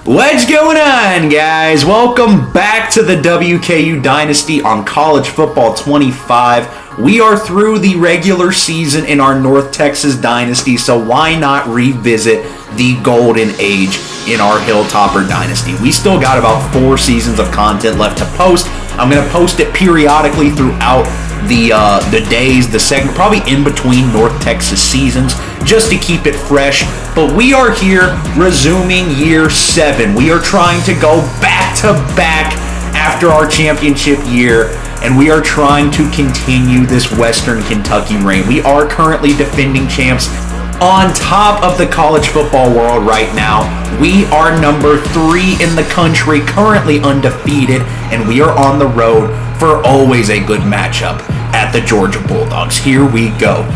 What's going on, guys? Welcome back to the WKU Dynasty on College Football 25. We are through the regular season in our North Texas Dynasty, so why not revisit the golden age in our Hilltopper Dynasty? We still got about 4 seasons of content left to post. I'm going to post it periodically throughout the days, the segment, probably in between North Texas seasons, just to keep it fresh. But we are here resuming year 7. We are trying to go back to back after our championship year, and we are trying to continue this Western Kentucky reign. We are currently defending champs on top of the college football world right now. We are number 3 in the country, currently undefeated, and we are on the road for always a good matchup at the Georgia Bulldogs. Here we go.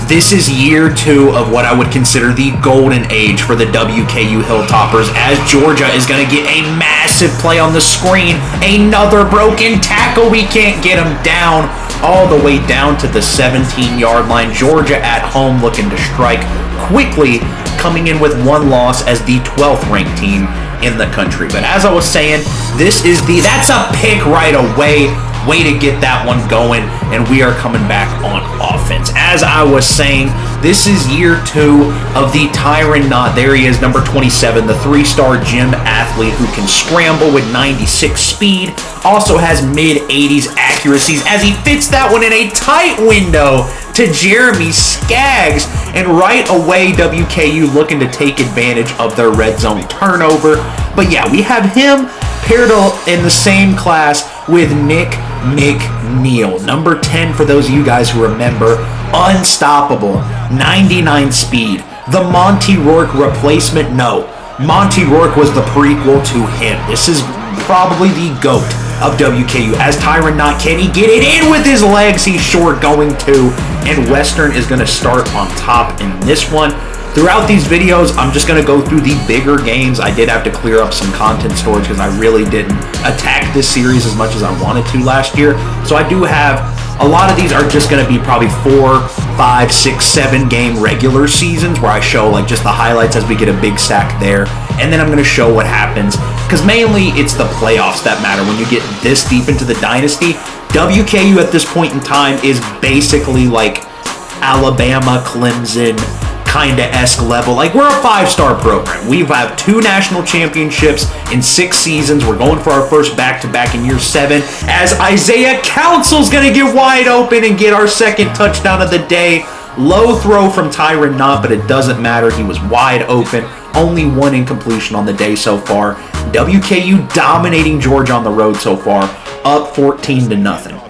This is year 2 of what I would consider the golden age for the WKU Hilltoppers, as Georgia is going to get a massive play on the screen. Another broken tackle. We can't get him down, all the way down to the 17-yard line. Georgia at home looking to strike quickly, coming in with 1 loss as the 12th ranked team in the country. But as I was saying, that's a pick right away. Way to get that one going, and we are coming back on offense. As I was saying, this is year 2 of the Tyron Knott. There he is, number 27, the 3-star gym athlete who can scramble with 96 speed. Also has mid-80s accuracies, as he fits that one in a tight window to Jeremy Skaggs. And right away, WKU looking to take advantage of their red zone turnover. But yeah, we have him paired in the same class with Nick McNeil, number 10 for those of you guys who remember. Unstoppable, 99 speed. The Monty Rourke replacement? No. Monty Rourke was the prequel to him. This is probably the GOAT of WKU. As Tyron Knott, can he get it in with his legs? He's sure going to. And Western is going to start on top in this one. Throughout these videos, I'm just going to go through the bigger games. I did have to clear up some content storage because I really didn't attack this series as much as I wanted to last year. So I do have, a lot of these are just going to be probably 4, 5, 6, 7 game regular seasons where I show like just the highlights as we get a big stack there. And then I'm going to show what happens, because mainly it's the playoffs that matter. When you get this deep into the dynasty, WKU at this point in time is basically like Alabama, Clemson, kind of esque level. Like, we're a 5-star program. We've had 2 national championships in 6 seasons. We're going for our first back-to-back in year 7, as Isaiah Council's going to get wide open and get our 2nd touchdown of the day. Low throw from Tyron Knott, but it doesn't matter. He was wide open. Only 1 incompletion on the day so far. WKU dominating Georgia on the road so far, up 14-0.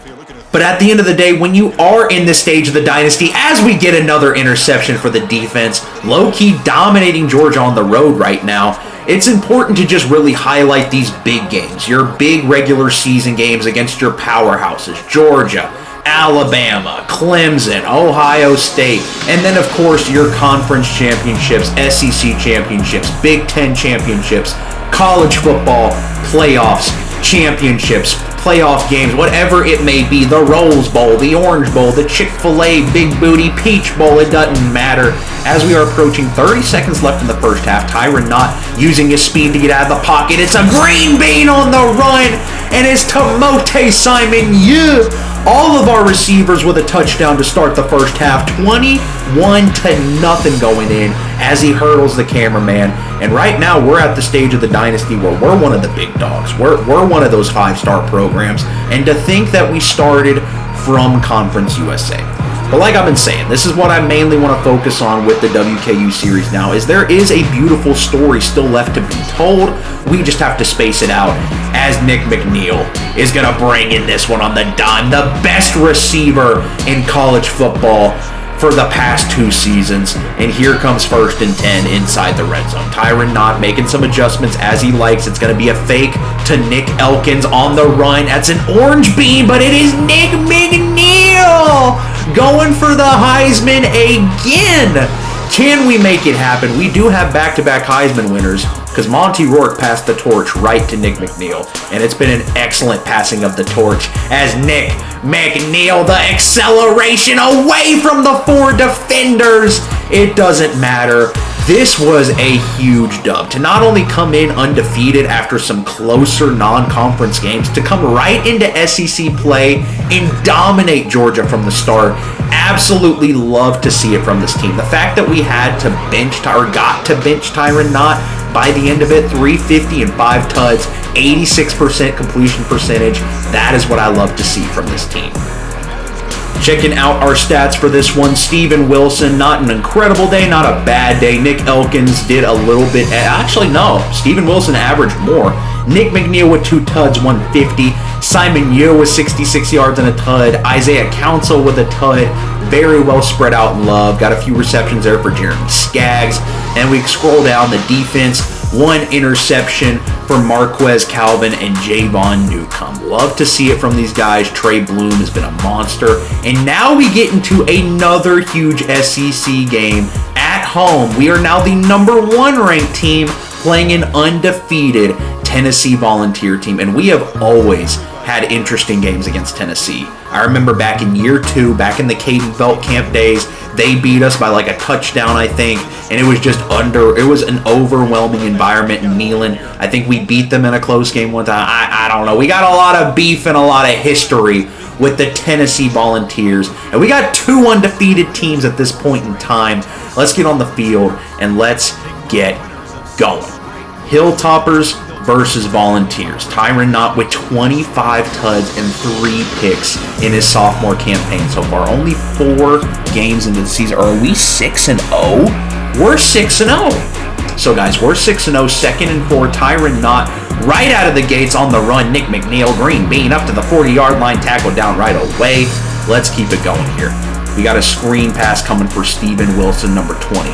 But at the end of the day, when you are in this stage of the dynasty, as we get another interception for the defense, low-key dominating Georgia on the road right now, it's important to just really highlight these big games, your big regular season games against your powerhouses, Georgia, Alabama, Clemson, Ohio State, and then, of course, your conference championships, SEC championships, Big Ten championships, college football, playoffs, championships, playoff games, whatever it may be, the Rose Bowl, the Orange Bowl, the Chick-fil-A Big Booty Peach Bowl, it doesn't matter. As we are approaching 30 seconds left in the first half, Tyron Knott using his speed to get out of the pocket. It's a green bean on the run, and it's Tamote Simon. All of our receivers with a touchdown to start the first half, 21-0 going in as he hurdles the cameraman. And right now we're at the stage of the dynasty where we're one of the big dogs. We're one of those 5-star programs. And to think that we started from Conference USA. But like I've been saying, this is what I mainly want to focus on with the WKU series now, is there is a beautiful story still left to be told. We just have to space it out, as Nick McNeil is going to bring in this one on the dime. The best receiver in college football for the past 2 seasons. And here comes 1st and 10 inside the red zone. Tyron Knott making some adjustments as he likes. It's going to be a fake to Nick Elkins on the run. That's an orange bean, but it is Nick McNeil going for the Heisman again. Can we make it happen? We do have back-to-back Heisman winners, because Monty Rourke passed the torch right to Nick McNeil, and it's been an excellent passing of the torch as Nick McNeil, the acceleration away from the 4 defenders. It doesn't matter. This was a huge dub. To not only come in undefeated after some closer non-conference games, to come right into SEC play and dominate Georgia from the start. Absolutely love to see it from this team. The fact that we had to got to bench Tyron Knott by the end of it, 350 and 5 tuds, 86% completion percentage. That is what I love to see from this team. Checking out our stats for this one, Steven Wilson, not an incredible day, not a bad day. Nick Elkins did a little bit. Actually, no. Steven Wilson averaged more. Nick McNeil with 2 tuds, 150. Simon Yeo with 66 yards and a tud. Isaiah Council with a tud. Very well spread out in love. Got a few receptions there for Jeremy Skaggs. And we scroll down the defense. 1 interception for Marquez Calvin and Javon Newcomb. Love to see it from these guys. Trey Bloom has been a monster. And now we get into another huge SEC game at home. We are now the #1 ranked team playing an undefeated Tennessee Volunteer team. And we have always had interesting games against Tennessee. I remember back in year 2, back in the Caden Belt Camp days, they beat us by like a touchdown, I think, and it was an overwhelming environment in Neyland. I think we beat them in a close game one time. I don't know. We got a lot of beef and a lot of history with the Tennessee Volunteers, and we got 2 undefeated teams at this point in time. Let's get on the field and let's get going. Hilltoppers versus Volunteers. Tyron Knott with 25 tuds and 3 picks in his sophomore campaign so far. Only 4 games into the season. Are we 6-0? We're 6-0. So guys, we're 6-0, 2nd and 4. Tyron Knott right out of the gates on the run. Nick McNeil, green bean up to the 40-yard line, tackled down right away. Let's keep it going here. We got a screen pass coming for Steven Wilson, number 20.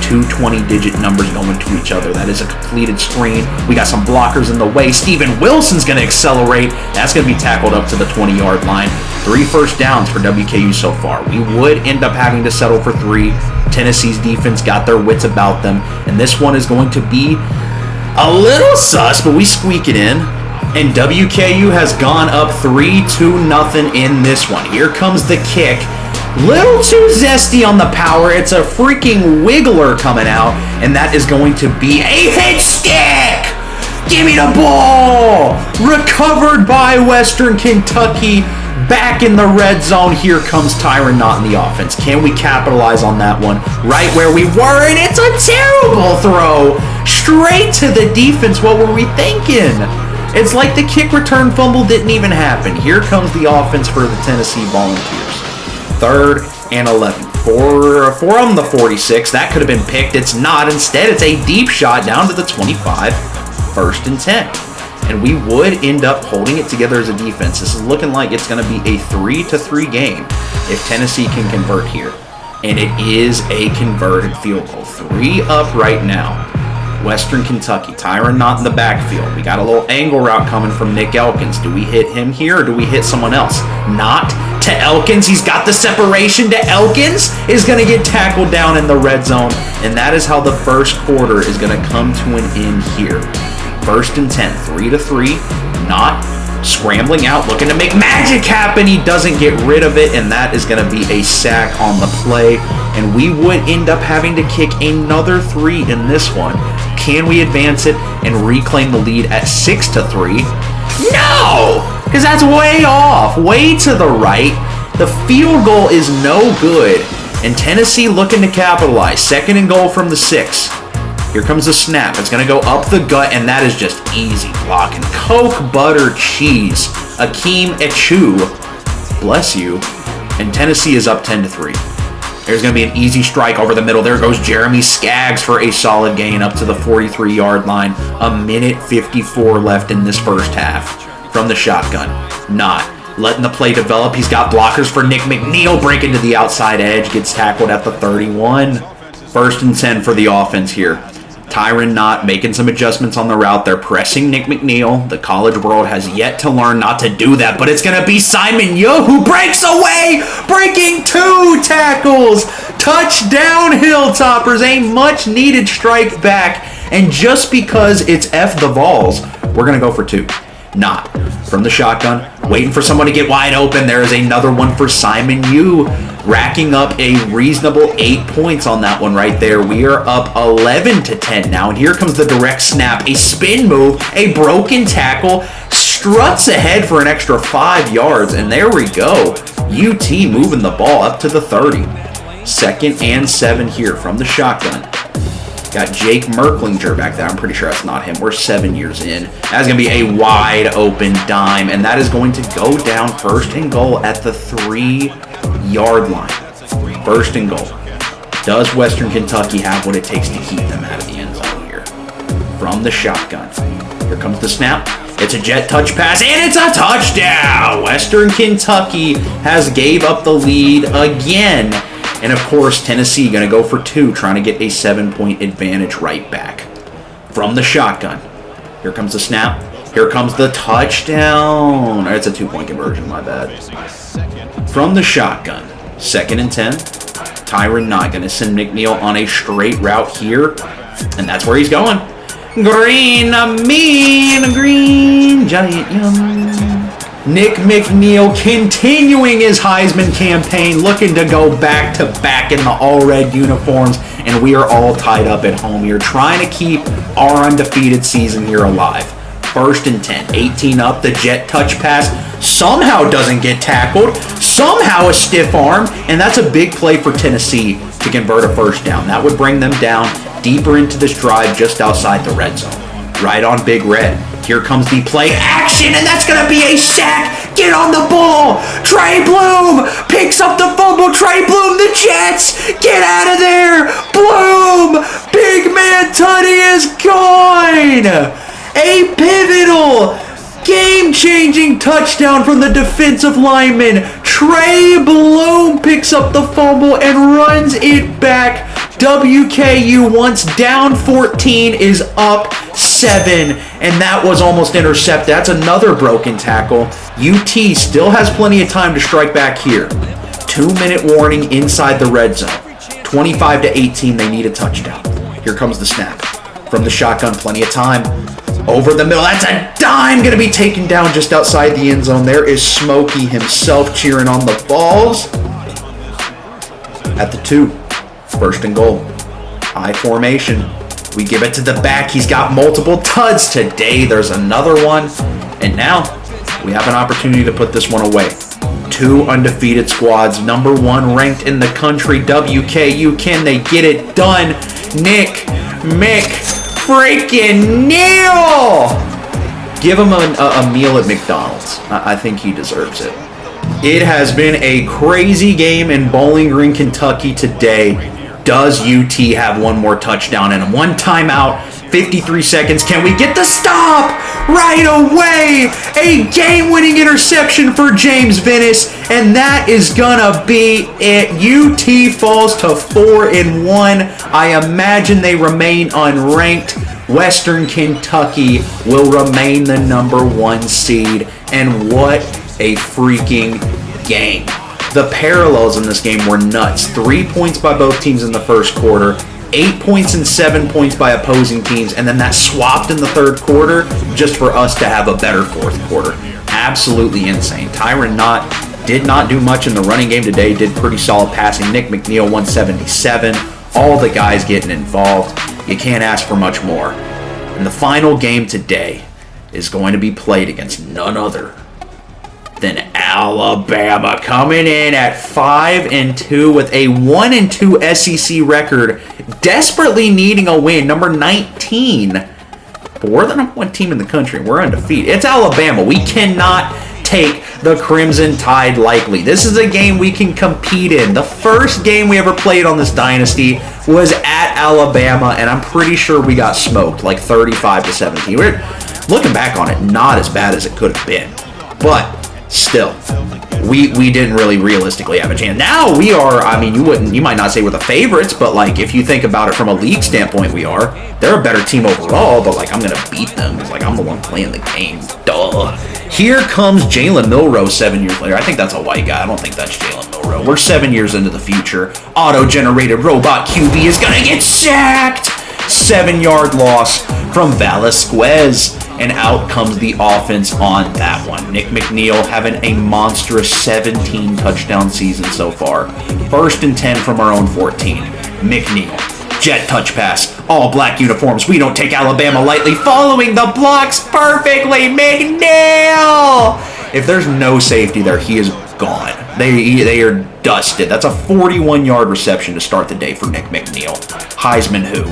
2 20-digit numbers going to each other. That is a completed screen. We got some blockers in the way. Steven Wilson's going to accelerate. That's going to be tackled up to the 20-yard line. 3 first downs for WKU so far. We would end up having to settle for 3. Tennessee's defense got their wits about them, and this one is going to be a little sus, but we squeak it in. And WKU has gone up 3-0 in this one. Here comes the kick. Little too zesty on the power. It's a freaking wiggler coming out, and that is going to be a hit stick. Give me the ball. Recovered by Western Kentucky. Back in the red zone. Here comes Tyron Knott in the offense. Can we capitalize on that one? Right where we were, and it's a terrible throw. Straight to the defense. What were we thinking? It's like the kick return fumble didn't even happen. Here comes the offense for the Tennessee Volunteers. 3rd and 11. 4 on the 46. That could have been picked. It's not. Instead, it's a deep shot down to the 25. 1st and 10. And we would end up holding it together as a defense. This is looking like it's going to be a 3-3 game if Tennessee can convert here. And it is a converted field goal. 3 up right now. Western Kentucky. Tyron Knott in the backfield. We got a little angle route coming from Nick Elkins. Do we hit him here or do we hit someone else? Knott to Elkins. He's got the separation to Elkins. Is going to get tackled down in the red zone. And that is how the first quarter is going to come to an end here. 1st and 10. 3-3. Knott scrambling out, looking to make magic happen. He doesn't get rid of it, and that is going to be a sack on the play. And we would end up having to kick another 3 in this one. Can we advance it and reclaim the lead at 6-3? No! Because that's way off, way to the right. The field goal is no good. And Tennessee looking to capitalize. 2nd and goal from the 6. Here comes the snap. It's going to go up the gut, and that is just easy blocking. Coke, butter, cheese. Akeem Echu. Bless you. And Tennessee is up 10-3. There's going to be an easy strike over the middle. There goes Jeremy Skaggs for a solid gain up to the 43-yard line. 1:54 left in this first half from the shotgun. Not letting the play develop. He's got blockers for Nick McNeil. Breaking to the outside edge. Gets tackled at the 31. 1st and 10 for the offense here. Tyron Knott making some adjustments on the route. They're pressing Nick McNeil. The college world has yet to learn not to do that, but it's going to be Simon Yeo who breaks away, breaking 2 tackles. Touchdown, Hilltoppers. A much-needed strike back, and just because it's F the Vols, we're going to go for 2. Not. From the shotgun, waiting for someone to get wide open. There is another one for Simon Yu, racking up a reasonable 8 points on that one right there. We are up 11-10 now, and here comes the direct snap, a spin move, a broken tackle, struts ahead for an extra 5 yards, and there we go. UT moving the ball up to the 30. 2nd and 7 here from the shotgun. Got Jake Merklinger back there. I'm pretty sure that's not him. We're 7 years in. That's going to be a wide open dime, and that is going to go down 1st and goal at the 3-yard line. 1st and goal. Does Western Kentucky have what it takes to keep them out of the end zone here? From the shotgun. Here comes the snap. It's a jet touch pass, and it's a touchdown! Western Kentucky has gave up the lead again. And of course, Tennessee going to go for 2, trying to get a 7-point advantage right back. From the shotgun. Here comes the snap. Here comes the touchdown. It's a 2-point conversion, my bad. From the shotgun. 2nd and 10. Tyron Knott going to send McNeil on a straight route here. And that's where he's going. Green, green, giant, yum. Nick McNeil continuing his Heisman campaign, looking to go back-to-back in the all-red uniforms, and we are all tied up at home here, trying to keep our undefeated season here alive. 1st and 10, 18 up, the jet touch pass somehow doesn't get tackled, somehow a stiff arm, and that's a big play for Tennessee to convert a 1st down. That would bring them down deeper into this drive just outside the red zone. Right on Big Red. Here comes the play action, and that's going to be a sack. Get on the ball. Trey Bloom picks up the fumble. Trey Bloom, the Jets. Get out of there. Bloom. Big man Tutty is gone. A pivotal, game-changing touchdown from the defensive lineman. Trey Bloom picks up the fumble and runs it back. WKU, once down 14, is up 7, and that was almost intercepted. That's another broken tackle. UT still has plenty of time to strike back here. 2-minute warning inside the red zone. 25-18, they need a touchdown. Here comes the snap. From the shotgun, plenty of time. Over the middle, that's a dime, going to be taken down just outside the end zone. There is Smokey himself cheering on the balls. At the 2. 1st and goal. High formation. We give it to the back. He's got multiple tuds today. There's another one. And now we have an opportunity to put this one away. 2 undefeated squads. Number 1 ranked in the country. WKU. Can they get it done? Nick freaking Neal! Give him a meal at McDonald's. I think he deserves it. It has been a crazy game in Bowling Green, Kentucky today. Does UT have one more touchdown in him? 1 timeout, 53 seconds. Can we get the stop right away? A game-winning interception for James Venus, and that is gonna be it. UT falls to 4-1. I imagine they remain unranked. Western Kentucky will remain the number 1 seed, and what a freaking game. The parallels in this game were nuts. 3 points by both teams in the first quarter, 8 points and 7 points by opposing teams, and then that swapped in the 3rd quarter just for us to have a better 4th quarter. Absolutely insane. Tyron Knott did not do much in the running game today, did pretty solid passing. Nick McNeil, 177. All the guys getting involved. You can't ask for much more. And the final game today is going to be played against none other than Alabama, coming in at 5-2 with a 1-2 SEC record, desperately needing a win. Number 19, but we're the number 1 team in the country, and we're undefeated. It's Alabama. We cannot take the Crimson Tide lightly. This is a game we can compete in. The first game we ever played on this dynasty was at Alabama, and I'm pretty sure we got smoked, like 35-17. We're looking back on it, not as bad as it could have been, but still, we didn't really realistically have a chance. Now we are, I mean, you might not say we're the favorites, but like if you think about it from a league standpoint, we are. They're a better team overall, but like I'm gonna beat them. It's like I'm the one playing the game. Duh. Here comes Jalen Milroe 7 years later. I think that's a white guy. I don't think that's Jalen Milroe. We're 7 years into the future. Auto-generated robot QB is gonna get sacked. 7-yard loss from Velasquez. and out comes the offense on that one. Nick McNeil having a monstrous 17 touchdown season so far. 1st and 10 from our own 14. McNeil, jet touch pass, all black uniforms. We don't take Alabama lightly. Following the blocks perfectly, McNeil! If there's no safety there, he is gone. They are dusted. That's a 41-yard reception to start the day for Nick McNeil. Heisman who?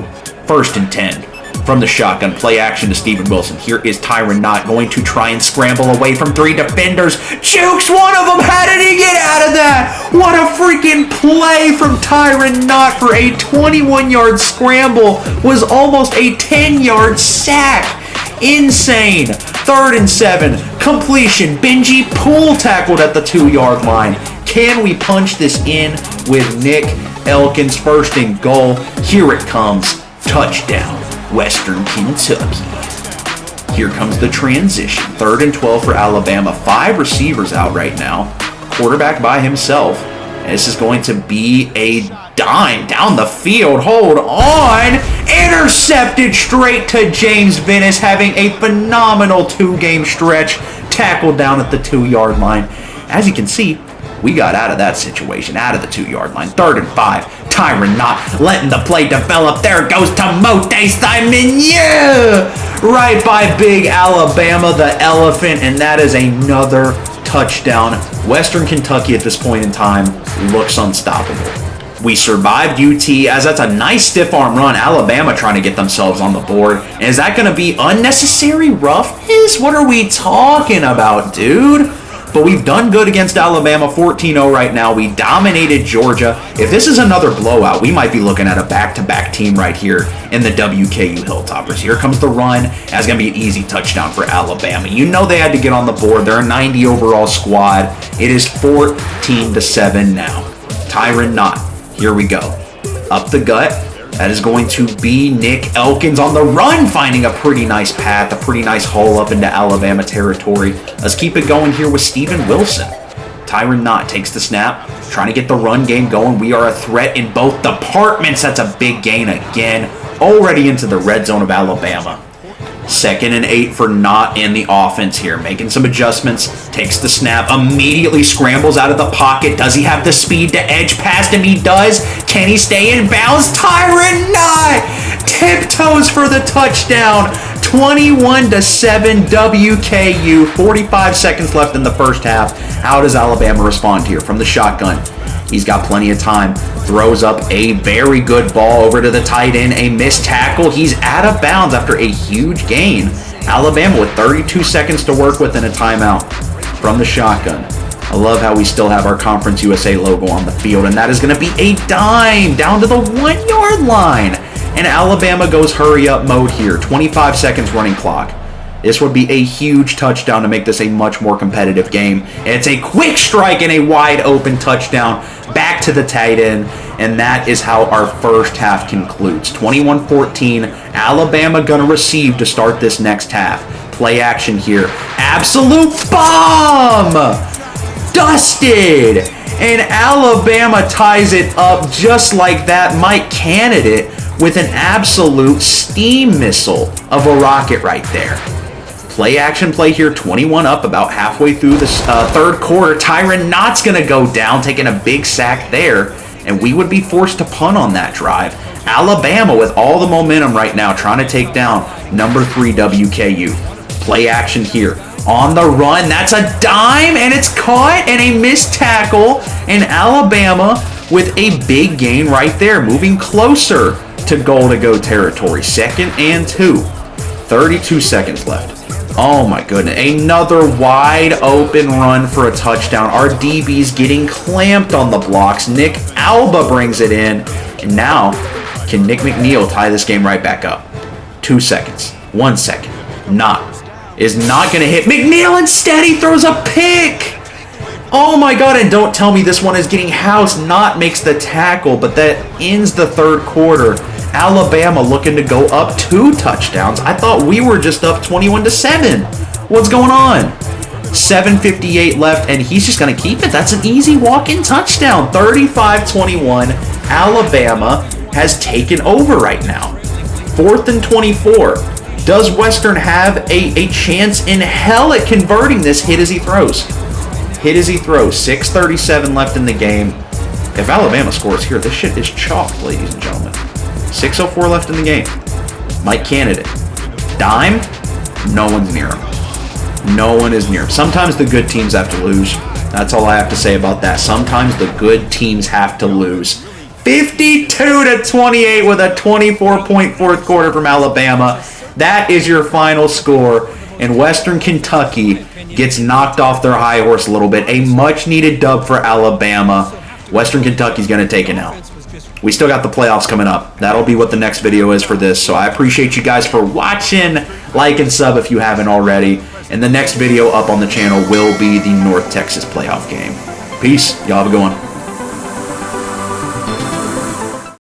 1st and 10. From the shotgun, play action to Steven Wilson. Here is Tyron Knott going to try and scramble away from 3 defenders. Jukes one of them. How did he get out of that? What a freaking play from Tyron Knott for a 21-yard scramble. Was almost a 10-yard sack. Insane. 3rd and 7. Completion. Benji Poole tackled at the 2-yard line. Can we punch this in with Nick Elkins? 1st and goal. Here it comes. Touchdown. Western Kentucky. Here comes the transition. 3rd and 12 for Alabama. 5 receivers out right now. Quarterback by himself. And this is going to be a dime down the field. Hold on. Intercepted straight to James Venice, having a phenomenal 2-game stretch. Tackled down at the 2-yard line. As you can see, we got out of that situation, out of the 2-yard line. 3rd and 5. Tyron Knott letting the play develop. There goes to Mote Simon. Yeah! Right by Big Alabama, the elephant, and that is another touchdown. Western Kentucky at this point in time looks unstoppable. We survived UT as that's a nice stiff arm run. Alabama trying to get themselves on the board. And is that going to be unnecessary roughness? What are we talking about, dude? But we've done good against Alabama, 14-0 right now. We dominated Georgia. If this is another blowout, we might be looking at a back-to-back team right here in the WKU Hilltoppers. Here comes the run. That's going to be an easy touchdown for Alabama. You know they had to get on the board. They're a 90 overall squad. It is 14-7 now. Tyron Knott. Here we go. Up the gut. That is going to be Nick Elkins on the run, finding a pretty nice path, a pretty nice hole up into Alabama territory. Let's keep it going here with Steven Wilson. Tyron Knott takes the snap, trying to get the run game going. We are a threat in both departments. That's a big gain again. Already into the red zone of Alabama. 2nd and 8 for Knott in the offense here. Making some adjustments. Takes the snap. Immediately scrambles out of the pocket. Does he have the speed to edge past him? He does. Can he stay in bounds? Tyron Knott tiptoes for the touchdown. 21-7 WKU. 45 seconds left in the first half. How does Alabama respond here from the shotgun? He's got plenty of time. Throws up a very good ball over to the tight end. A missed tackle. He's out of bounds after a huge gain. Alabama with 32 seconds to work with and a timeout from the shotgun. I love how we still have our Conference USA logo on the field, and that is going to be a dime down to the 1-yard line. And Alabama goes hurry up mode here. 25 seconds running clock. This would be a huge touchdown to make this a much more competitive game. It's a quick strike and a wide open touchdown back to the tight end. And that is how our first half concludes. 21-14, Alabama gonna receive to start this next half. Play action here. Absolute bomb! Dusted! And Alabama ties it up just like that. Mike Candidate with an absolute steam missile of a rocket right there. Play action play here, 21 up about halfway through the 3rd quarter. Tyron Knott's going to go down, taking a big sack there, and we would be forced to punt on that drive. Alabama with all the momentum right now, trying to take down number 3 WKU. Play action here. On the run, that's a dime, and it's caught, and a missed tackle, and Alabama with a big gain right there, moving closer to goal-to-go territory. 2nd and 2. 32 seconds left. Oh my goodness. Another wide open run for a touchdown. Our DB's getting clamped on the blocks. Nick Alba brings it in. And now, can Nick McNeil tie this game right back up? 2 seconds. 1 second. Is not going to hit. McNeil instead, he throws a pick. Oh my god, and don't tell me this one is getting housed. Knott makes the tackle, but that ends the 3rd quarter. Alabama looking to go up 2 touchdowns. I thought we were just up 21-7. What's going on? 7:58 left, and he's just going to keep it. That's an easy walk-in touchdown. 35-21. Alabama has taken over right now. 4th and 24. Does Western have a chance in hell at converting this? Hit as he throws. Hit as he throws. 6:37 left in the game. If Alabama scores here, this shit is chalked, ladies and gentlemen. 6:04 left in the game. Mike Candidate. Dime? No one's near him. No one is near him. Sometimes the good teams have to lose. That's all I have to say about that. Sometimes the good teams have to lose. 52-28 with a 24-point fourth quarter from Alabama. That is your final score. And Western Kentucky gets knocked off their high horse a little bit. A much-needed dub for Alabama. Western Kentucky's going to take it now. We still got the playoffs coming up. That'll be what the next video is for this. So I appreciate you guys for watching. Like and sub if you haven't already. And the next video up on the channel will be the North Texas playoff game. Peace. Y'all have a good one.